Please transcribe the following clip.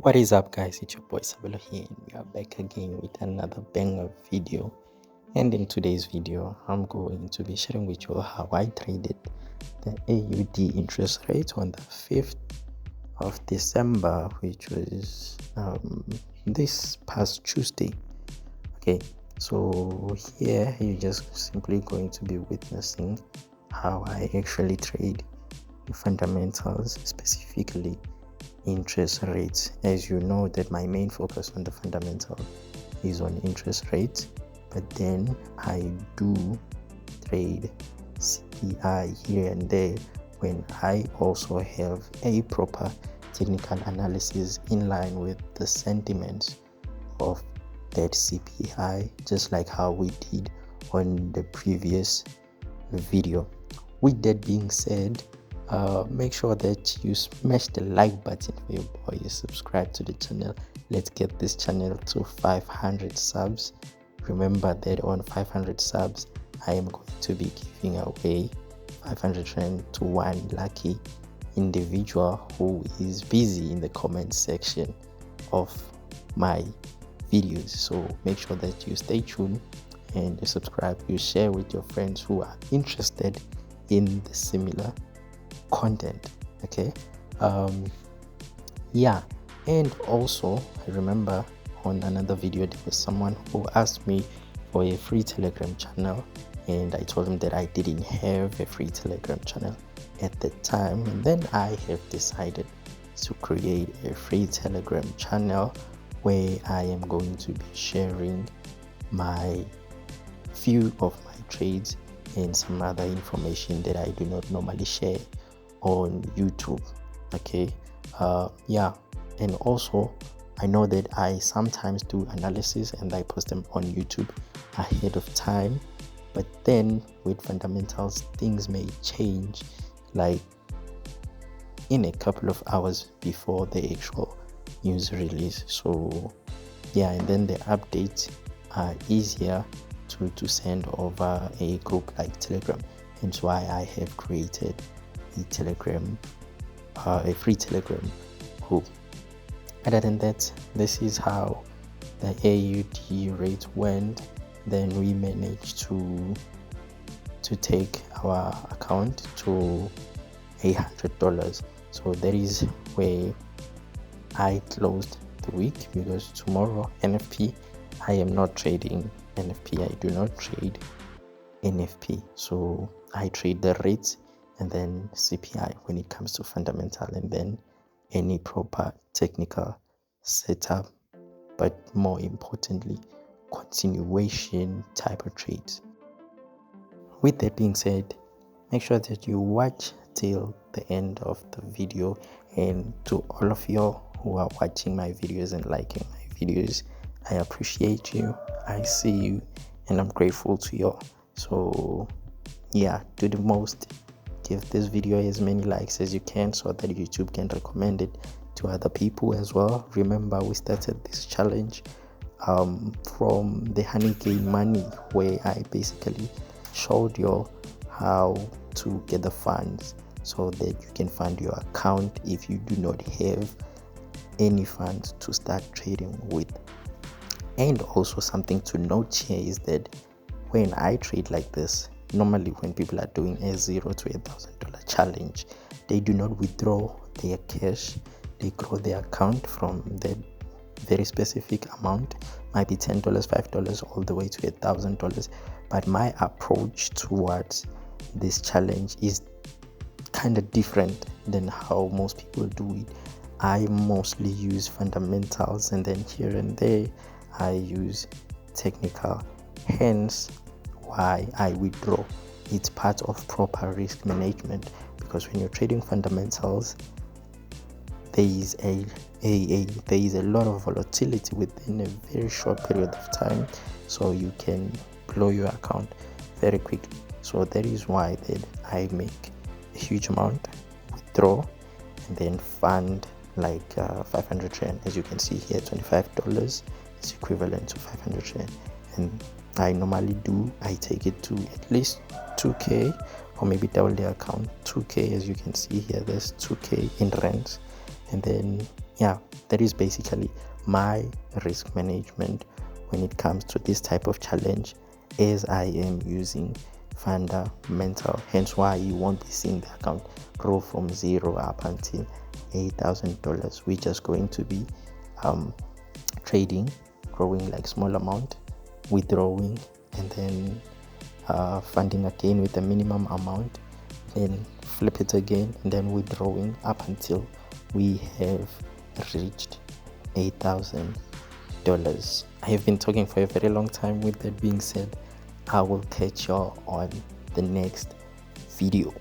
What is up, guys? It's your boy Sabelo here, and we are back again with another banger video. And in today's video, I'm going to be sharing with you how I traded the AUD interest rate on the 5th of December, which was this past Tuesday. Okay, so here you're just simply going to be witnessing how I actually trade fundamentals, specifically interest rates. As you know that my main focus on the fundamental is on interest rates, but then I do trade CPI here and there when I also have a proper technical analysis in line with the sentiments of that CPI, just like how we did on the previous video. With that being said, make sure that you smash the like button for your boy, you subscribe to the channel. Let's get this channel to 500 subs. Remember that on 500 subs I am going to be giving away 500 Rand to one lucky individual who is busy in the comment section of my videos. So make sure that you stay tuned and you subscribe, you share with your friends who are interested in the similar content. Okay, yeah. And also, I remember on another video there was someone who asked me for a free Telegram channel, and I told him that I didn't have a free Telegram channel at the time, and then I have decided to create a free Telegram channel where I am going to be sharing my few of my trades and some other information that I do not normally share on YouTube. Okay, yeah. And also, I know that I sometimes do analysis and I post them on YouTube ahead of time, but then with fundamentals things may change, like in a couple of hours before the actual news release. So yeah, and then the updates are easier to send over a group like Telegram. Hence why I have created a Telegram, a free Telegram group. Other than that, this is how the AUD rate went. Then we managed to take our account to $800. So that is where I closed the week, because tomorrow NFP, I am not trading NFP. I do not trade NFP. So I trade the rates and then CPI when it comes to fundamental, and then any proper technical setup, but more importantly, continuation type of trades. With that being said, make sure that you watch till the end of the video. And to all of you who are watching my videos and liking my videos, I appreciate you, I see you, and I'm grateful to you. So yeah, do the most, give this video as many likes as you can so that YouTube can recommend it to other people as well. Remember, we started this challenge from the honey game money, where I basically showed you how to get the funds so that you can fund your account if you do not have any funds to start trading with. And also, something to note here is that when I trade like this, normally when people are doing a $0 to $1,000 challenge, they do not withdraw their cash. They grow their account from that very specific amount, might be $10, $5, all the way to $1,000. But my approach towards this challenge is kind of different than how most people do it. I mostly use fundamentals, and then here and there I use technical, hence why I withdraw. It's part of proper risk management, because when you're trading fundamentals, there is a lot of volatility within a very short period of time, so you can blow your account very quickly. So that is why that I make a huge amount, withdraw, and then fund like 500 Rand. As you can see here, $25 is equivalent to 500 Rand, and I normally I take it to at least 2k, or maybe double the account. 2k, as you can see here, there's 2k in rands, And then yeah, that is basically my risk management when it comes to this type of challenge, as I am using fundamental. Hence why you won't be seeing the account grow from zero up until $8,000. We're just going to be trading, growing like small amount, withdrawing, and then funding again with a minimum amount, then flip it again, and then withdrawing up until we have reached $8,000. I have been talking for a very long time. With that being said, I will catch y'all on the next video.